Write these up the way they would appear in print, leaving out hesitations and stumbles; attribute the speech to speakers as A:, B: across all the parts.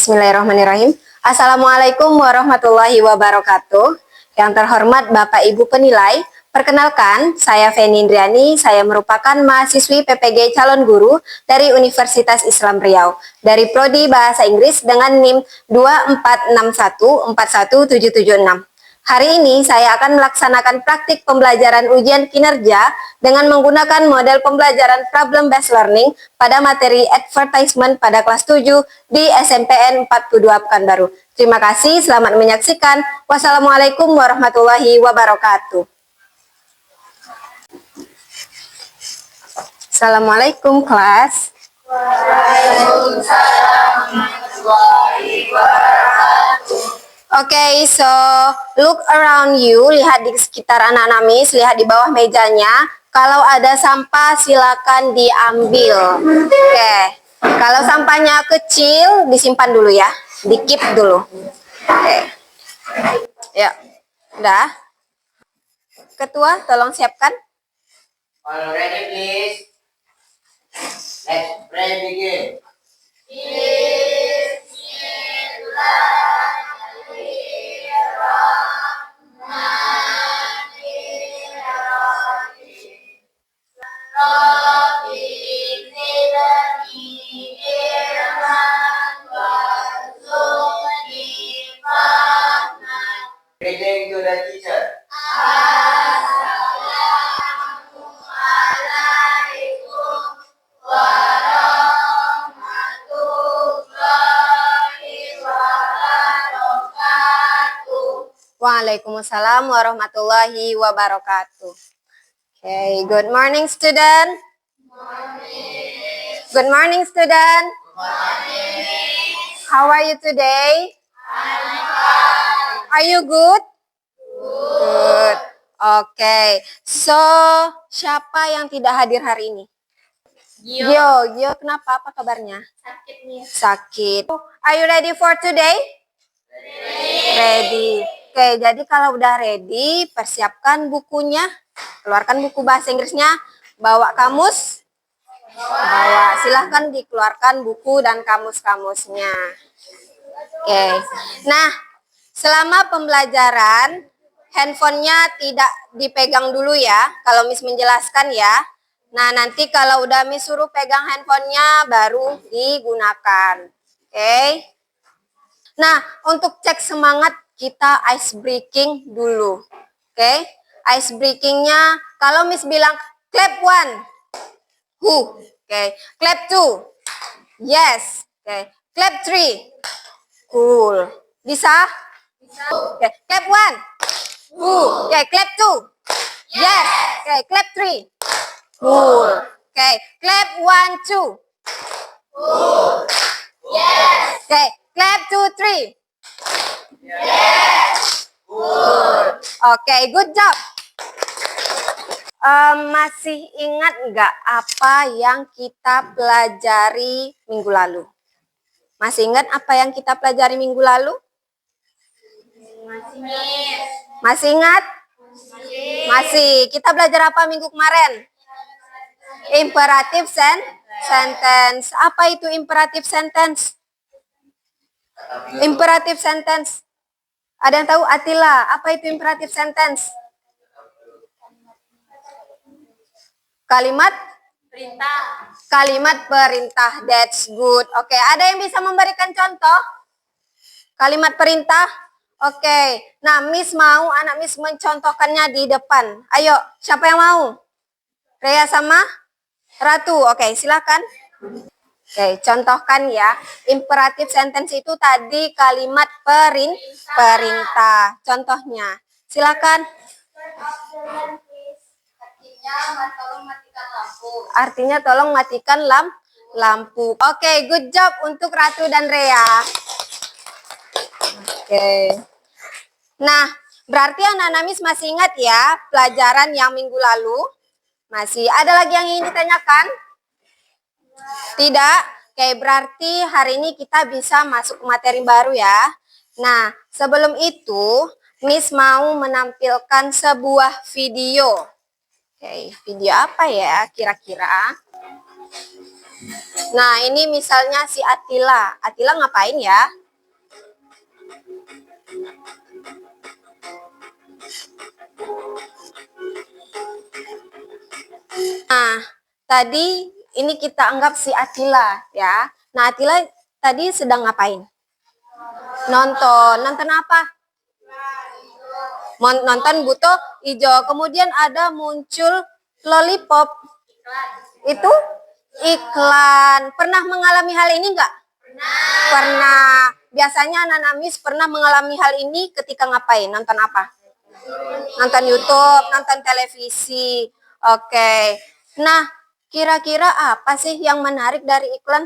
A: Bismillahirrahmanirrahim. Assalamualaikum warahmatullahi wabarakatuh. Yang terhormat Bapak Ibu penilai, perkenalkan saya Feni Indriani, saya merupakan mahasiswi PPG calon guru dari Universitas Islam Riau dari Prodi Bahasa Inggris dengan NIM 2461417776. Hari ini saya akan melaksanakan praktik pembelajaran ujian kinerja dengan menggunakan model pembelajaran problem based learning pada materi advertisement pada kelas 7 di SMPN 42 Pekanbaru. Terima kasih, selamat menyaksikan. Wassalamualaikum warahmatullahi wabarakatuh. Assalamualaikum kelas. Waalaikumsalam warahmatullahi wabarakatuh. Okay, so look around you, lihat di sekitar anak-anak Miss, lihat di bawah mejanya. Kalau ada sampah silakan diambil. Oke, kalau sampahnya kecil disimpan dulu ya, di-keep dulu. Oke, ya, udah. Ketua, tolong siapkan.
B: All ready, please. Let's pray begin. Reading to the teacher.
A: Waalaikumsalam warahmatullahi wabarakatuh. Okay, good morning student. Good morning student. How are you today? Are you good? Good. Okay. So, siapa yang tidak hadir hari ini? Gio, kenapa? Apa kabarnya?
C: Sakit nih.
A: Sakit. Are you ready for today? Ready. Oke, jadi kalau udah ready, persiapkan bukunya. Keluarkan buku bahasa Inggrisnya. Bawa kamus. Bawa. Silahkan dikeluarkan buku dan kamus-kamusnya. Oke. Nah, selama pembelajaran, handphonenya tidak dipegang dulu ya. Kalau Miss menjelaskan ya. Nah, nanti kalau udah Miss suruh pegang handphonenya, baru digunakan. Oke. Nah, untuk cek semangat, kita ice breaking dulu. Oke. Ice breakingnya, kalau Miss bilang, clap 1. Who? Oke. Clap 2. Yes. Oke. Clap 3. Cool. Bisa? Oke. Clap 1. Who? Oke. Clap 2. Yes. Oke. Clap 3. Cool. Oke. Clap 1, 2.
C: Yes.
A: Oke. Clap 2, 3.
C: Yes.
A: Good. Oke, good job. Masih ingat nggak apa yang kita pelajari minggu lalu? Masih ingat apa yang kita pelajari minggu lalu? Masih ingat? Masih. Kita belajar apa minggu kemarin? Imperative sentence. Apa itu imperative sentence? Imperative sentence. Ada yang tahu? Atila, apa itu imperative sentence? Kalimat
C: Perintah.
A: Kalimat perintah. That's good. Oke, ada yang bisa memberikan contoh? Kalimat perintah? Oke. Nah, Miss mau anak Miss mencontohkannya di depan. Ayo, siapa yang mau? Rea sama Ratu. Oke, silakan. Oke, contohkan ya. Imperative sentence itu tadi kalimat perintah. Contohnya, silakan. Artinya tolong matikan lampu. Oke, good job untuk Ratu dan Rea. Oke. Nah, berarti anak-anak Miss masih ingat ya pelajaran yang minggu lalu? Masih ada lagi yang ingin ditanyakan? Tidak? Oke, berarti hari ini kita bisa masuk materi baru ya. Nah, sebelum itu, Miss mau menampilkan sebuah video. Oke, video apa ya kira-kira? Nah, ini misalnya si Atila. Atila ngapain ya? Nah, tadi ini kita anggap si Atila ya. Nah, Atila tadi sedang ngapain? Nonton. Nonton apa? Nonton Buto Ijo. Kemudian ada muncul lollipop. Itu iklan. Pernah mengalami hal ini enggak? Pernah. Biasanya anak-anak Miss pernah mengalami hal ini ketika ngapain? Nonton apa? Nonton YouTube, nonton televisi. Oke. Nah, kira-kira apa sih yang menarik dari iklan?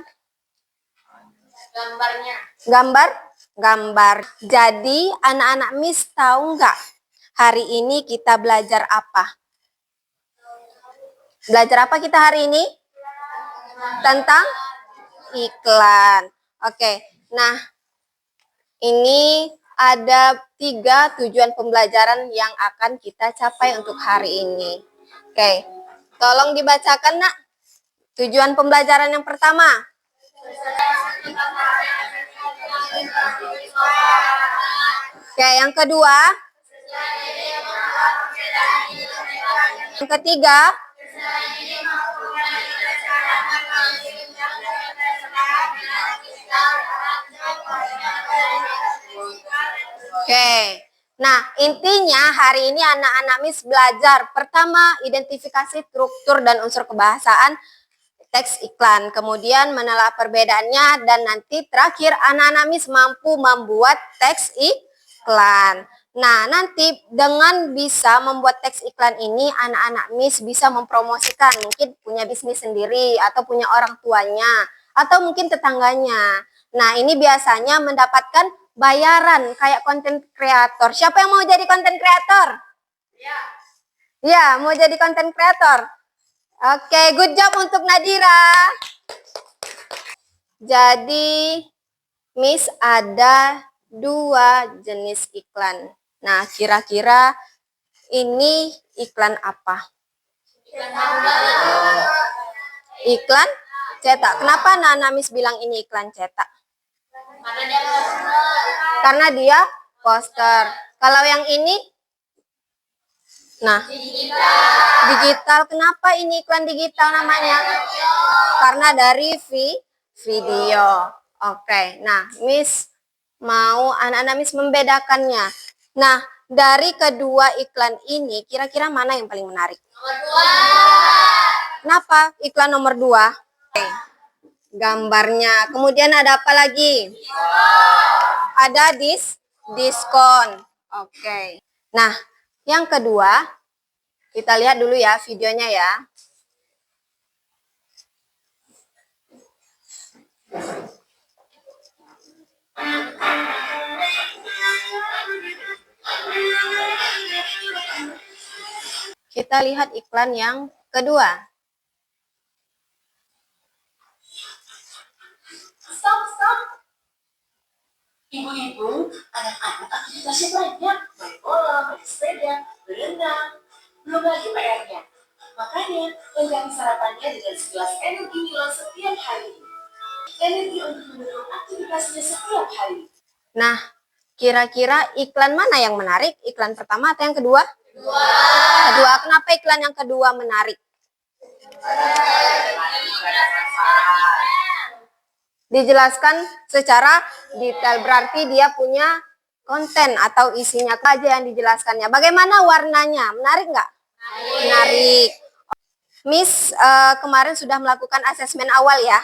C: Gambarnya.
A: Gambar. Jadi, anak-anak Miss tahu nggak? Hari ini kita belajar apa? Belajar apa kita hari ini? Tentang iklan. Oke. Nah, ini ada 3 tujuan pembelajaran yang akan kita capai untuk hari ini. Oke. Tolong dibacakan, Nak. Tujuan pembelajaran yang pertama. Oke, yang kedua. Yang ketiga. Oke. Nah, intinya hari ini anak-anak Miss belajar pertama identifikasi struktur dan unsur kebahasaan teks iklan, kemudian menelaah perbedaannya, dan nanti terakhir anak-anak Miss mampu membuat teks iklan. Nah, nanti dengan bisa membuat teks iklan ini, anak-anak Miss bisa mempromosikan, mungkin punya bisnis sendiri, atau punya orang tuanya, atau mungkin tetangganya. Nah, ini biasanya mendapatkan bayaran kayak konten kreator. Siapa yang mau jadi konten kreator? Ya, mau jadi konten kreator. Oke, good job untuk Nadira. Jadi, Miss ada 2 jenis iklan. Nah, kira-kira ini iklan apa? Iklan cetak. Kenapa Nana Miss bilang ini iklan cetak? Karena dia poster. Kalau yang ini? Nah, digital. Kenapa ini iklan digital namanya? Karena dari video. Oke, nah Miss mau anak-anak Miss membedakannya. Nah, dari kedua iklan ini, kira-kira mana yang paling menarik?
C: Nomor 2.
A: Kenapa iklan nomor 2? Oke, gambarnya. Kemudian ada apa lagi? Ada diskon. Oke. Nah, yang kedua, kita lihat dulu ya videonya ya. Kita lihat iklan yang kedua.
D: Stop. Ibu-ibu, anak-anak aktivitasnya banyak. Main bola, main sepeda, berenang. Belum lagi PR-nya. Makanya, lengkapi sarapannya dengan segelas energi Milo setiap hari. Energi untuk mendukung aktivitasnya setiap hari.
A: Nah, kira-kira iklan mana yang menarik? Iklan pertama atau yang kedua? Kedua. Kenapa iklan yang kedua menarik? Dijelaskan secara detail, berarti dia punya konten atau isinya apa aja yang dijelaskannya. Bagaimana warnanya? Menarik nggak? Menarik. Miss kemarin sudah melakukan asesmen awal ya.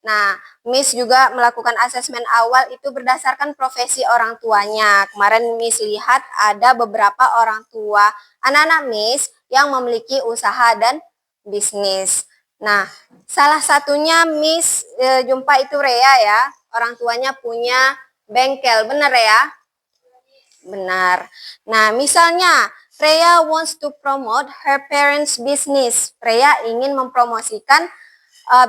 A: Nah, Miss juga melakukan asesmen awal itu berdasarkan profesi orang tuanya. Kemarin Miss lihat ada beberapa orang tua anak-anak Miss yang memiliki usaha dan bisnis. Nah, salah satunya Miss jumpa itu Rea ya. Orang tuanya punya bengkel, benar ya? Benar. Nah, misalnya Rea wants to promote her parents' business. Rea ingin mempromosikan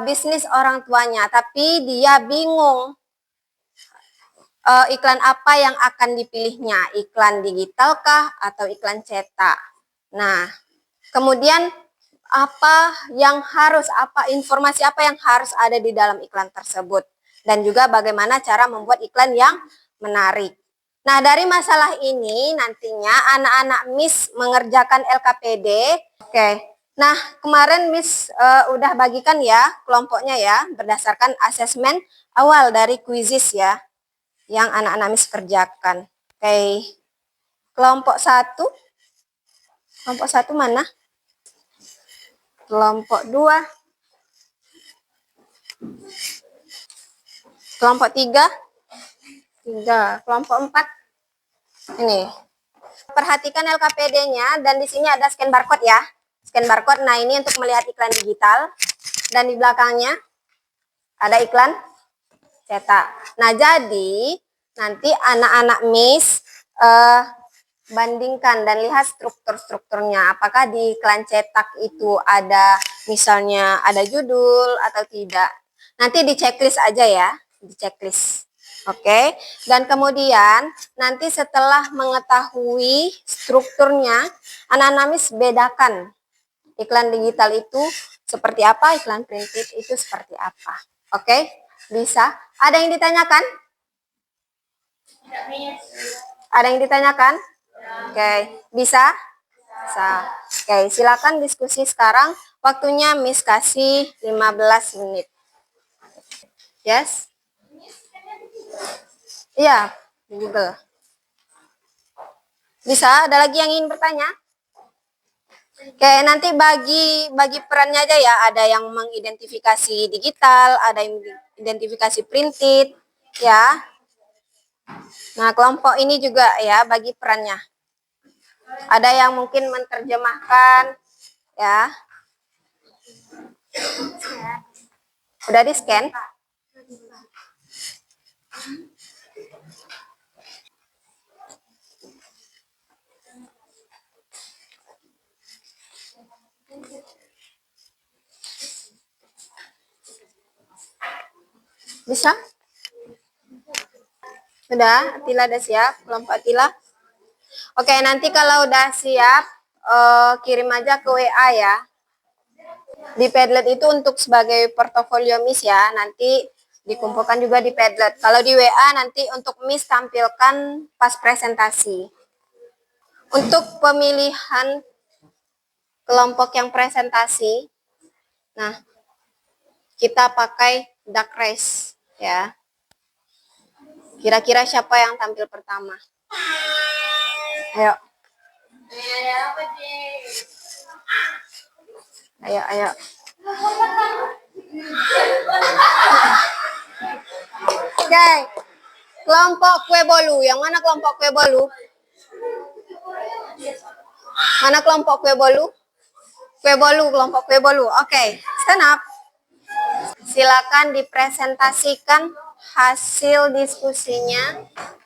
A: bisnis orang tuanya, tapi dia bingung iklan apa yang akan dipilihnya, iklan digital kah atau iklan cetak. Nah, kemudian informasi apa yang harus ada di dalam iklan tersebut. Dan juga bagaimana cara membuat iklan yang menarik. Nah, dari masalah ini nantinya anak-anak Miss mengerjakan LKPD. Oke. Nah, kemarin Miss udah bagikan ya kelompoknya ya berdasarkan asesmen awal dari kuisis ya yang anak-anak Miss kerjakan. Oke. Kelompok 1. Kelompok 1 mana? Kelompok 2. Kelompok 3. Kelompok 4. Ini. Perhatikan LKPD-nya dan di sini ada scan barcode ya. Scan barcode. Nah, ini untuk melihat iklan digital dan di belakangnya ada iklan cetak. Nah, jadi nanti anak-anak Miss bandingkan dan lihat strukturnya. Apakah di iklan cetak itu ada misalnya ada judul atau tidak. Nanti di checklist aja ya, di checklist. Oke, dan kemudian nanti setelah mengetahui strukturnya, anak-anak Miss bedakan iklan digital itu seperti apa, iklan printed itu seperti apa. Oke, bisa? Ada yang ditanyakan? Ada yang ditanyakan? Oke, bisa? Bisa. Oke, silakan diskusi sekarang. Waktunya Miss kasih 15 menit. Yes? Iya, di Google. Bisa? Ada lagi yang ingin bertanya? Oke, nanti bagi perannya aja ya. Ada yang mengidentifikasi digital, ada yang identifikasi printed, ya. Nah, kelompok ini juga ya bagi perannya. Ada yang mungkin menerjemahkan, ya. Udah di-scan? Bisa? Sudah? Atila udah siap? Kelompok Atila? Oke, nanti kalau udah siap, kirim aja ke WA ya. Di Padlet itu untuk sebagai portofolio Miss ya, nanti dikumpulkan juga di Padlet. Kalau di WA nanti untuk Miss tampilkan pas presentasi. Untuk pemilihan kelompok yang presentasi, nah kita pakai duck race ya. Kira-kira siapa yang tampil pertama? Ayo. Ayo. Oke. Kelompok kue bolu. Yang mana kelompok kue bolu? Mana kelompok kue bolu? Kelompok kue bolu. Oke, stand up. Silakan dipresentasikan hasil diskusinya.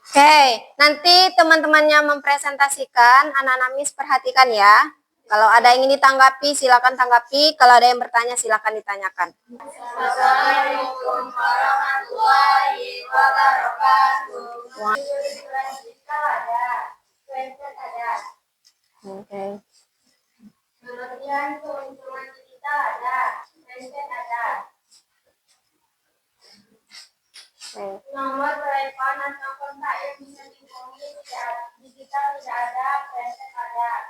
A: Oke, nanti teman-temannya mempresentasikan, anak-anak Miss perhatikan ya. Kalau ada yang ingin ditanggapi, silakan tanggapi. Kalau ada yang bertanya, silakan ditanyakan.
C: Assalamualaikum warahmatullahi wabarakatuh.
A: Oke.
C: Kemudian keuntungan digital ada, printed ada. Nomor telepon atau kontak yang bisa dihubungi digital tidak ada, printed ada.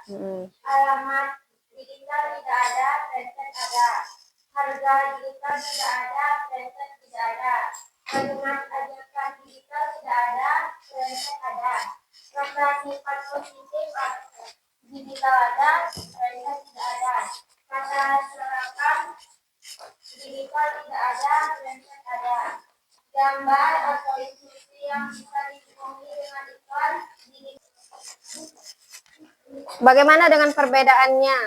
C: Alamat digital tidak ada, printed ada. Harga digital tidak ada, printed tidak ada. Kalimat ajakan digital tidak ada, printed ada. Kata sifat positif digital ada, printed tidak ada. Kata silakan digital tidak ada, printed ada. Gambar atau instruksi yang bisa dihubungi dengan iklan digital.
A: Bagaimana dengan perbedaannya?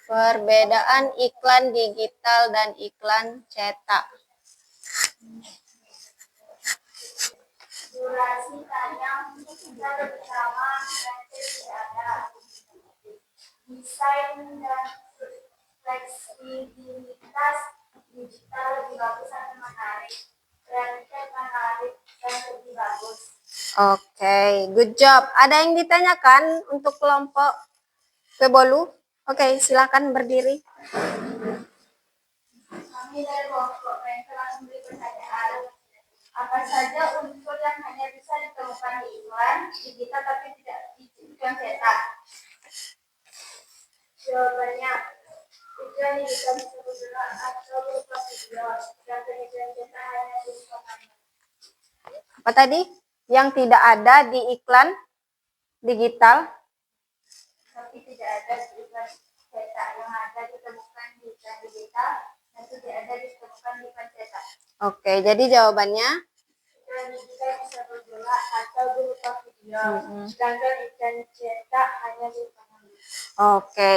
A: Perbedaan iklan digital dan iklan cetak.
C: Durasi tayang digital bersama printed tidak ada. Desain dan fleksibilitas digital lebih bagus atau menarik. Printed menarik dan lebih bagus.
A: Oke, good job. Ada yang ditanyakan untuk kelompok kue bolu? Oke, silakan berdiri.
C: Kami dari kelompok Prentel akan memberi pertanyaan. Apa saja unsur yang hanya bisa ditemukan di iklan digital tapi tidak di iklan cetak? Jawabannya, iklan digital bisa bergerak atau berupa video, sedangkan iklan cetak hanya berupa gambar.
A: Apa tadi? Yang tidak ada di iklan digital?
C: Tapi tidak ada di iklan cetak, yang ada ditemukan di iklan digital dan tidak ada ditemukan di iklan cetak.
A: Oke, jadi jawabannya
C: Iklan digital bisa bergerak atau berupa video, sedangkan iklan cetak hanya berupa gambar.
A: oke.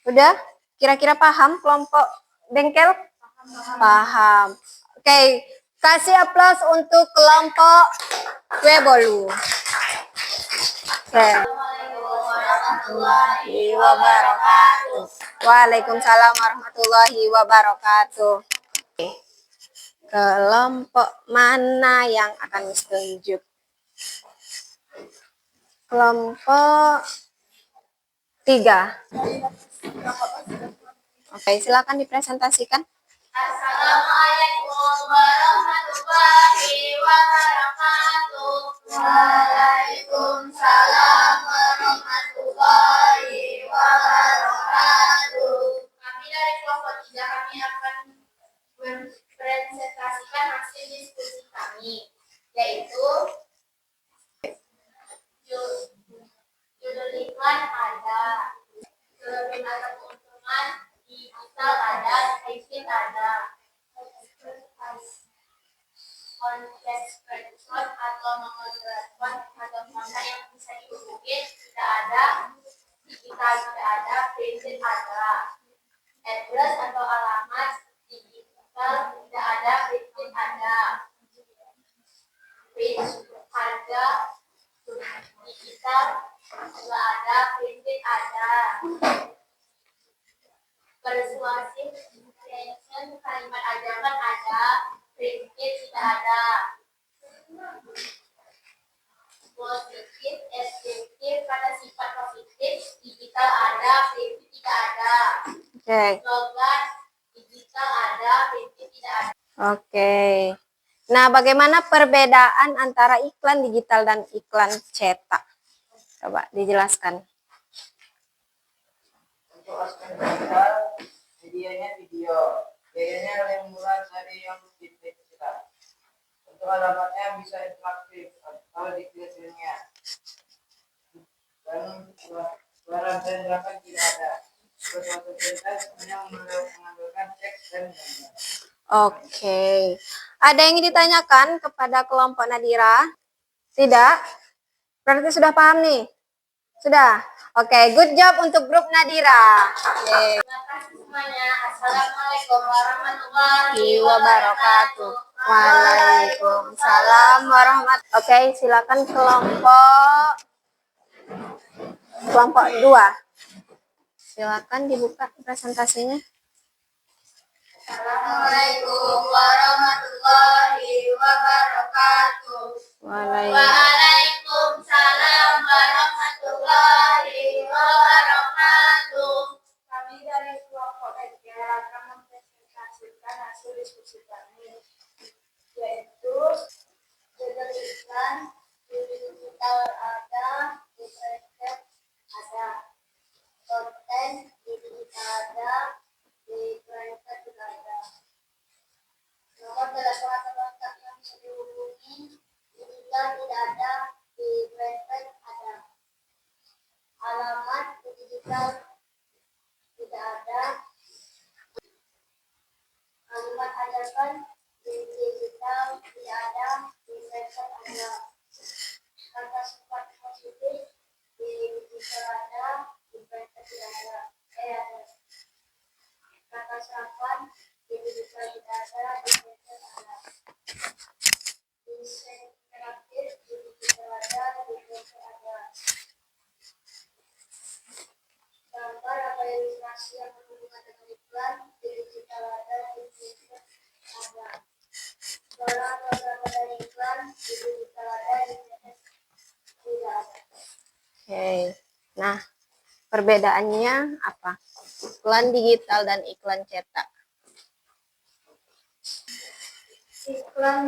A: Udah? Kira-kira paham kelompok bengkel? Paham. Oke, kasih aplaus untuk kelompok kue bolu. Oke. Warahmatullahi wabarakatuh. Waalaikumsalam warahmatullahi wabarakatuh. Oke. Kelompok mana yang akan ditunjuk? Kelompok 3. Oke, silakan dipresentasikan.
C: Assalamualaikum warahmatullahi wabarakatuh. Waalaikumsalam warahmatullahi wabarakatuh. Kami dari kelompok 3 kami akan mempresentasikan hasil diskusi kami, yaitu judul iklan ada, kelebihan atau keuntungan digital ada, kreatif ada, konteks person atau nomor telepon atau kontak yang bisa dihubungi tidak ada, digital tidak ada, printed ada, address atau alamat digital tidak ada, printed ada, page harga digital juga ada, printed ada, persuasif intention kalimat ajakan ada, printed tidak ada, positif adjektif kata sifat positif digital ada, printed tidak ada,
A: Oke.
C: slogan digital ada, printed tidak ada.
A: Oke. Nah, bagaimana perbedaan antara iklan digital dan iklan cetak? Coba dijelaskan.
B: Untuk aspek digital, medianya video. Gayanya lebih murah dari yang digital. Untuk alamatnya bisa interaktif atau detailnya. Dan suara dan gerakan tidak ada. Suatu cerita hanya mengandalkan teks dan gambar.
A: Oke. Ada yang ingin ditanyakan kepada kelompok Nadira? Tidak? Berarti sudah paham nih? Sudah? Oke, good job untuk grup Nadira. Yeay.
C: Terima kasih semuanya. Assalamualaikum warahmatullahi
A: Wabarakatuh. Waalaikumsalam warahmatullahi. Oke, silakan kelompok 2. Silakan dibuka presentasinya.
C: Assalamualaikum warahmatullahi wabarakatuh. Waalaikumsalam warahmatullahi wabarakatuh. Kami dari kelompok media akan mempresentasikan hasil diskusi kami, yaitu judul iklan di digital ada, di printed ada, konten di digital ada, di printed juga ada. Nomor telepon atau kontak yang bisa dihubungi digital tidak ada, di printed ada. Alamat di digital tidak ada. Kalimat ajakan di digital tidak ada, di printed ada. Kata sifat positif di digital ada, di printed tidak ada. Ada. Kata serapan di digital tidak ada, di printed ada. Desain interaktif di digital ada, di printed ada. Gambar atau ilustrasi yang berhubungan dengan iklan di digital ada, di printed ada. Suara atau gambar dari iklan di digital ada, di printed tidak ada.
A: Oke. Nah, Perbedaannya apa? Iklan digital dan iklan cetak.
C: Iklan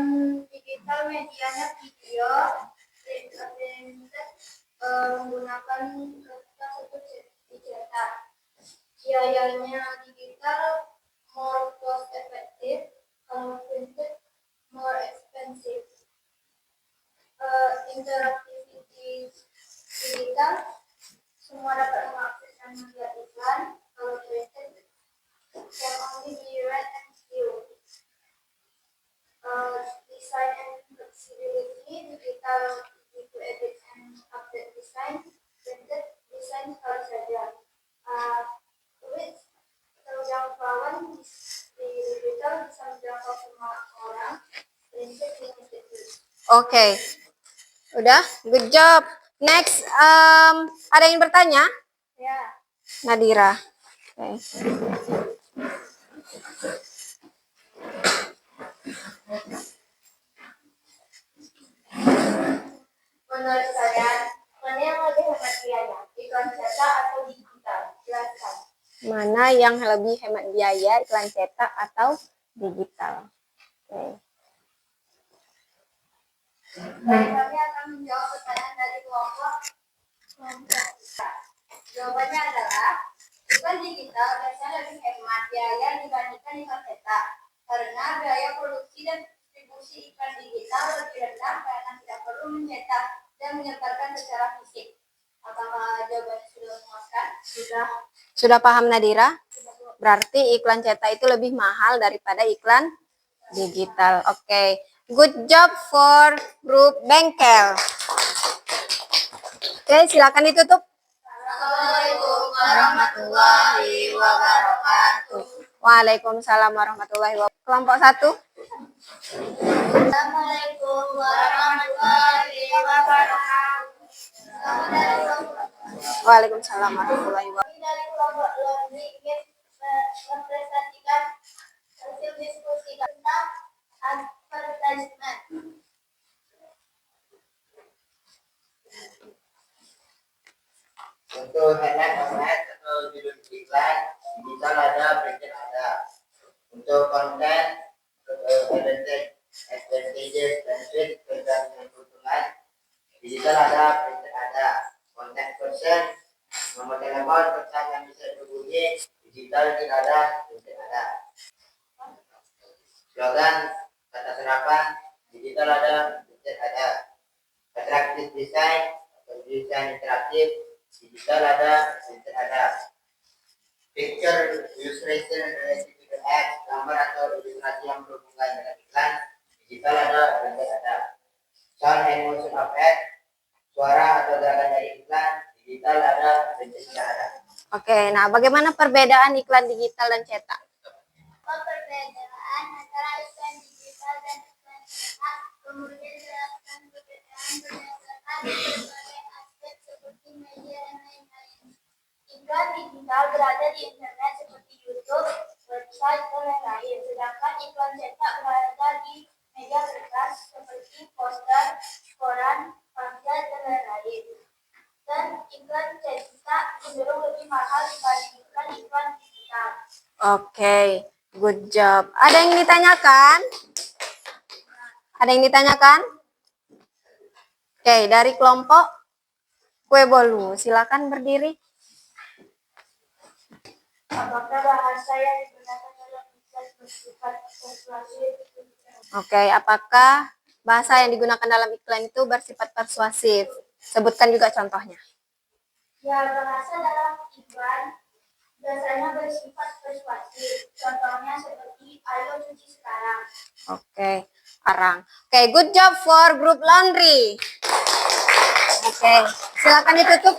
C: digital medianya video, menggunakan kertas untuk dicetak. Biayanya digital more cost effective, kalau printed more expensive. Interactivity digital, semua dapat mengakses dan melihat iklan. Kalau printed can only be read and viewed. Design and flexibility, digital to edit and update design, printed design sekali saja. Width, terjangkauan di digital bisa menjangkau semua orang, printed limited use.
A: Oke. Udah, good job. Next, ada yang bertanya?
C: Ya.
A: Nadira. Oke.
C: Menurut kalian, mana yang lebih hemat biaya, iklan cetak atau digital? Jelaskan.
A: Mana yang lebih hemat biaya, iklan cetak atau digital? Oke.
C: Baik, kami akan menjawab pertanyaan dari kelompok kita. Jawabannya adalah iklan digital biasanya lebih hemat biaya dibandingkan iklan cetak karena biaya produksi dan distribusi iklan digital lebih rendah karena tidak perlu mencetak dan menyebarkan secara fisik. Apakah jawabannya sudah memuaskan? Sudah.
A: Sudah paham Nadira? Berarti iklan cetak itu lebih mahal daripada iklan digital. Oke. Good job for grup bengkel. Oke, silakan ditutup.
C: Assalamualaikum warahmatullahi wabarakatuh.
A: Waalaikumsalam warahmatullahi wabarakatuh. Kelompok 1.
C: Assalamualaikum warahmatullahi wabarakatuh.
A: Waalaikumsalam warahmatullahi wabarakatuh.
C: Kami dari kelompok Laundry ingin mempresentasikan hasil diskusi tentang advertisement.
B: Untuk headline atau judul iklan, digital ada, printed ada. Untuk konten, advantages, benefit, dan keuntungan, digital ada, printed ada. Konten person, nomor telepon, pesan yang bisa dihubungi, digital tidak ada, printed ada. Slogan, kata serapan, digital ada, printed ada. Attractive design, atau desain interaktif, digital ada, printed ada. Picture, illustration related to the ad, gambar atau ilustrasi yang berhubungan dengan iklan, digital ada, printed ada. Sound and motion of ad, suara atau gerakan dari iklan, digital ada, printed tidak ada.
A: Oke, nah bagaimana perbedaan iklan digital dan cetak?
C: Perbedaan antara iklan digital dan iklan cetak, kemudian jelaskan perbedaan berdasarkan berbagai aspek seperti media dan lain-lain. Iklan digital berada di internet seperti YouTube, website, dan lain-lain, sedangkan iklan cetak berada di media kertas seperti poster, koran, pamflet, dan lain-lain. Dan iklan cetak cenderung lebih mahal dibandingkan iklan digital.
A: Oke, good job. Ada yang ditanyakan? Ada yang ditanyakan? Oke, dari kelompok kue bolu, silakan berdiri.
C: Apakah bahasa yang digunakan dalam iklan bersifat persuasif?
A: Oke, apakah bahasa yang digunakan dalam iklan itu bersifat persuasif? Sebutkan juga contohnya.
C: Ya, bahasa dalam iklan biasanya bersifat persuasif. Contohnya seperti ayo cuci sekarang.
A: Oke, arang. Oke, good job for group laundry. Oke, silakan ditutup.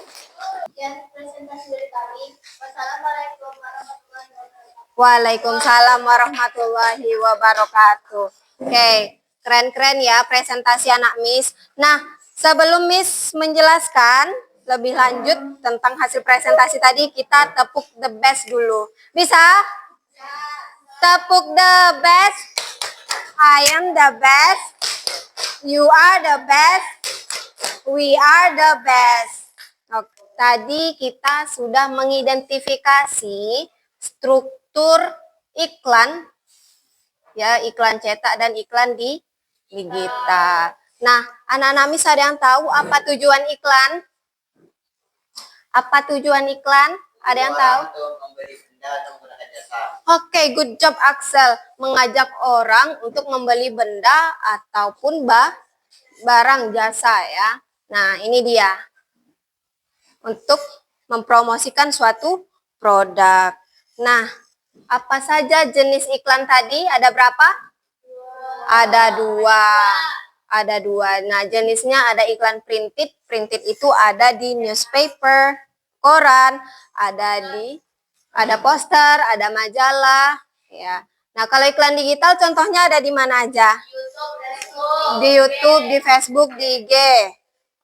C: Sekian presentasi dari kami. Wassalamualaikum warahmatullahi wabarakatuh.
A: Waalaikumsalam warahmatullahi wabarakatuh. Oke, keren-keren ya presentasi anak Miss. Nah, sebelum Miss menjelaskan lebih lanjut tentang hasil presentasi tadi, kita tepuk the best dulu. Bisa? Tepuk the best. I am the best. You are the best. We are the best. Oke. tadi kita sudah mengidentifikasi struktur iklan, ya, iklan cetak dan iklan di digital. Nah, anak-anak Miss ada yang tahu apa tujuan iklan? Apa tujuan iklan? Ada yang tahu?
B: Untuk membeli benda atau menggunakan jasa.
A: Oke, good job Axel. Mengajak orang untuk membeli benda ataupun barang jasa ya. Nah, ini dia. Untuk mempromosikan suatu produk. Nah, apa saja jenis iklan tadi? Ada berapa? Ada dua. Ada dua. Nah, jenisnya ada iklan printed. Printed itu ada di newspaper, koran, ada poster, ada majalah, ya. Nah, kalau iklan digital contohnya ada di mana aja? Di YouTube, di Facebook, di IG.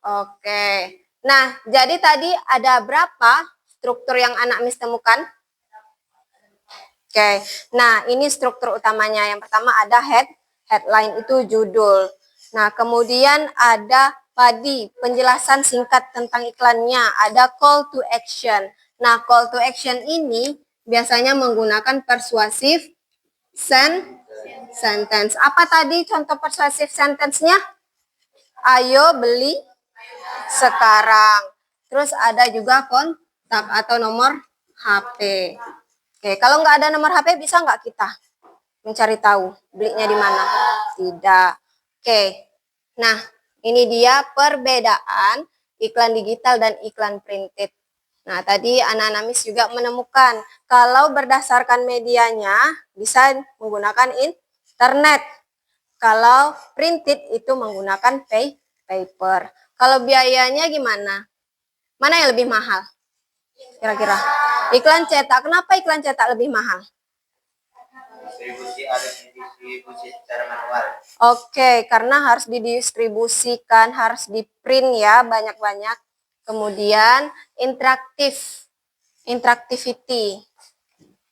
A: Oke. Nah, jadi tadi ada berapa struktur yang anak Miss temukan? Oke. Nah, ini struktur utamanya. Yang pertama ada headline itu judul. Nah, kemudian ada body, penjelasan singkat tentang iklannya. Ada call to action. Nah, call to action ini biasanya menggunakan persuasive sentence. Apa tadi contoh persuasive sentence-nya? Ayo beli sekarang. Terus ada juga kontak atau nomor HP. Oke, kalau nggak ada nomor HP bisa nggak kita mencari tahu belinya di mana? Tidak. Oke, nah ini dia perbedaan iklan digital dan iklan printed. Nah tadi anak-anak Miss juga menemukan kalau berdasarkan medianya bisa menggunakan internet. Kalau printed itu menggunakan paper. Kalau biayanya gimana? Mana yang lebih mahal? Kira-kira. Iklan cetak. Kenapa iklan cetak lebih mahal?
B: Distribusi secara manual.
A: Oke, karena harus didistribusikan, harus di-print ya banyak-banyak. Kemudian interactivity.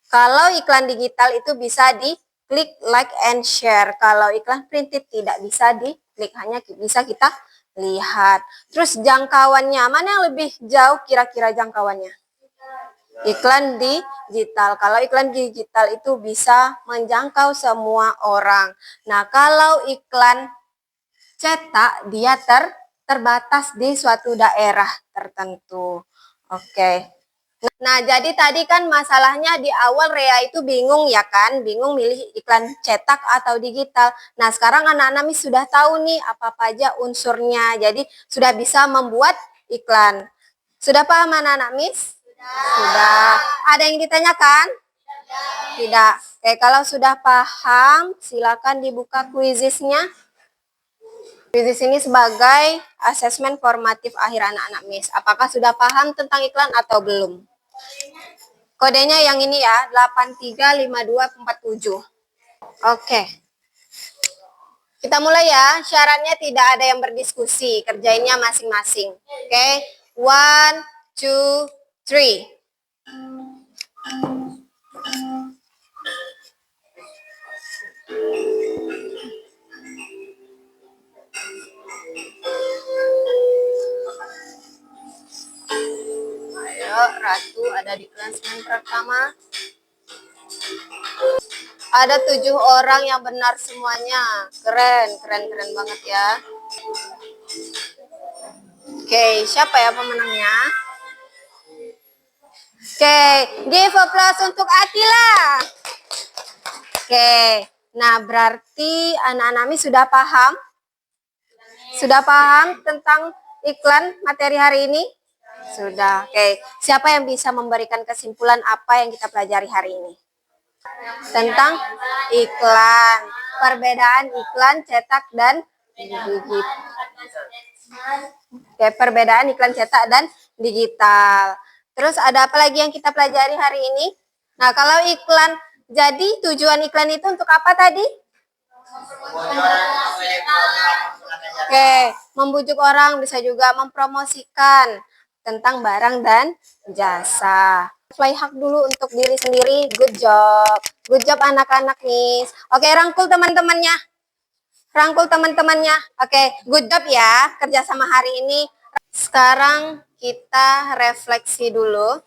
A: Kalau iklan digital itu bisa di-klik, like, and share. Kalau iklan printed tidak bisa di-klik, hanya bisa kita lihat. Terus jangkauannya, mana yang lebih jauh kira-kira jangkauannya? Iklan digital. Kalau iklan digital itu bisa menjangkau semua orang. Nah, kalau iklan cetak dia terbatas di suatu daerah tertentu. Oke. Nah, jadi tadi kan masalahnya di awal Rea itu bingung ya kan, bingung milih iklan cetak atau digital. Nah, sekarang anak-anak Miss sudah tahu nih apa-apa aja unsurnya. Jadi sudah bisa membuat iklan. Sudah paham anak-anak Miss? Sudah. Ada yang ditanyakan? Tidak. Oke, kalau sudah paham, silakan dibuka kuisisnya. Kuisis ini sebagai asesmen formatif akhir anak-anak Miss. Apakah sudah paham tentang iklan atau belum? Kodenya yang ini ya, 835247. Oke. Kita mulai ya. Syaratnya tidak ada yang berdiskusi, kerjainnya masing-masing. Oke. 1, 2, 3. Ayo, Ratu ada di klasemen pertama. Ada 7 orang yang benar semuanya. Keren banget ya. Oke, siapa ya pemenangnya? Oke, give applause untuk Atila. Oke, nah berarti anak-anak Miss sudah paham? Sudah paham tentang iklan materi hari ini? Sudah. Oke, siapa yang bisa memberikan kesimpulan apa yang kita pelajari hari ini? Tentang iklan, perbedaan iklan cetak dan digital. Oke, perbedaan iklan cetak dan digital. Terus ada apa lagi yang kita pelajari hari ini? Nah, kalau iklan, jadi tujuan iklan itu untuk apa tadi? Oke, membujuk orang, bisa juga mempromosikan tentang barang dan jasa. Fly hug dulu untuk diri sendiri. Good job. Good job anak-anak Miss. Oke, rangkul teman-temannya. Rangkul teman-temannya. Oke, good job ya kerjasama hari ini. Sekarang kita refleksi dulu.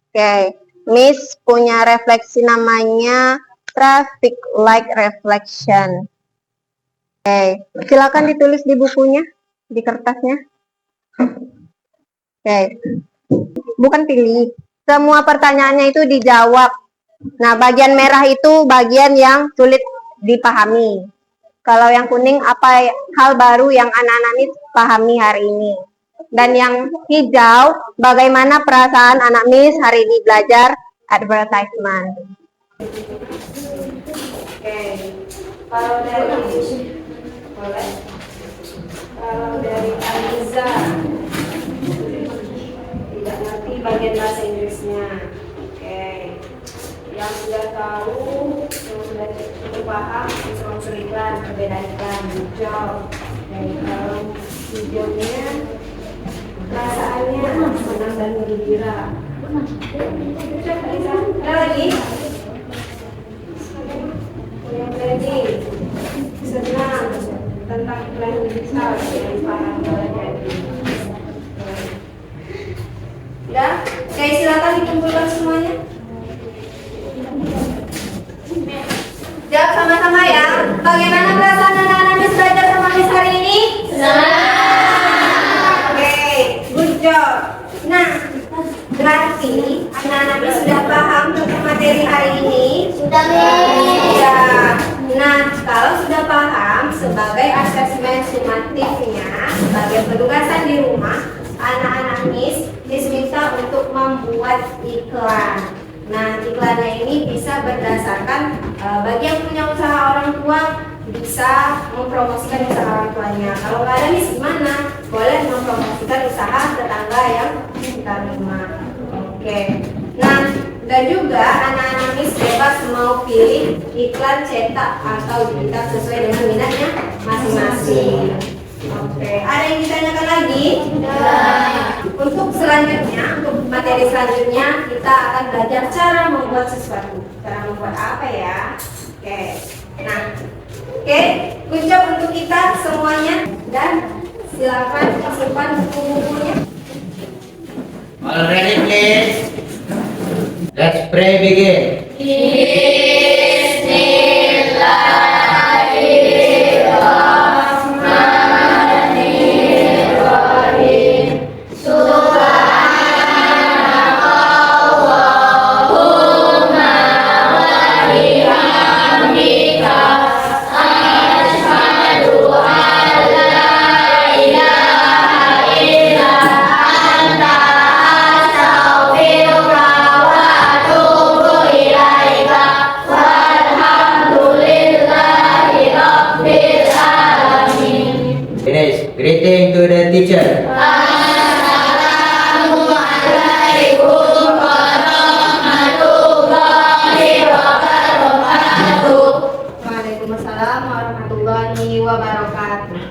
A: Oke, Miss punya refleksi namanya traffic light reflection. Oke, silakan ditulis di bukunya, di kertasnya. Oke, bukan pilih. Semua pertanyaannya itu dijawab. Nah, bagian merah itu bagian yang sulit dipahami. Kalau yang kuning, apa hal baru yang anak-anak Miss pahami hari ini? Dan yang hijau, bagaimana perasaan anak Miss hari ini belajar advertisement? Oke, kalau dari Aliza tidak ngerti bagian bahasa Inggrisnya. Oke, yang sudah tahu, yang sudah cukup paham unsur-unsur iklan, perbedaan iklan, hijau. Dan kalau hijaunya perasaannya senang dan gembira. Ada lagi? Yang tadi senang tentang iklan digital yang paham belajar. Udah? Oke, silakan dikumpulkan semuanya. Jawab sama-sama ya. Bagaimana perasaan anak-anak Miss belajar sama Miss hari ini? Oke, good job. Nah, berarti anak-anak Miss sudah paham tentang materi hari ini? Sudah. Nah, kalau sudah paham, sebagai asesmen sumatifnya, sebagai penugasan di rumah, anak-anak Miss diminta untuk membuat iklan. Nah, iklannya ini bisa berdasarkan bagi yang punya usaha orang tua bisa mempromosikan usaha orang tuanya. Kalau nggak ada Miss gimana? Boleh mempromosikan usaha tetangga yang di sekitar rumah. Oke. Nah, dan juga anak-anak Miss bebas mau pilih iklan cetak atau digital sesuai dengan minatnya masing-masing. Oke, ada yang ditanyakan lagi? Untuk selanjutnya, untuk materi selanjutnya kita akan belajar cara membuat sesuatu. Cara membuat apa ya? Oke. Nah, oke, good job untuk kita semuanya dan silakan simpan buku-bukunya.
B: All ready, please. Let's pray, begin. Finish. Greeting to the teacher.
A: Waalaikumsalam warahmatullahi wabarakatuh.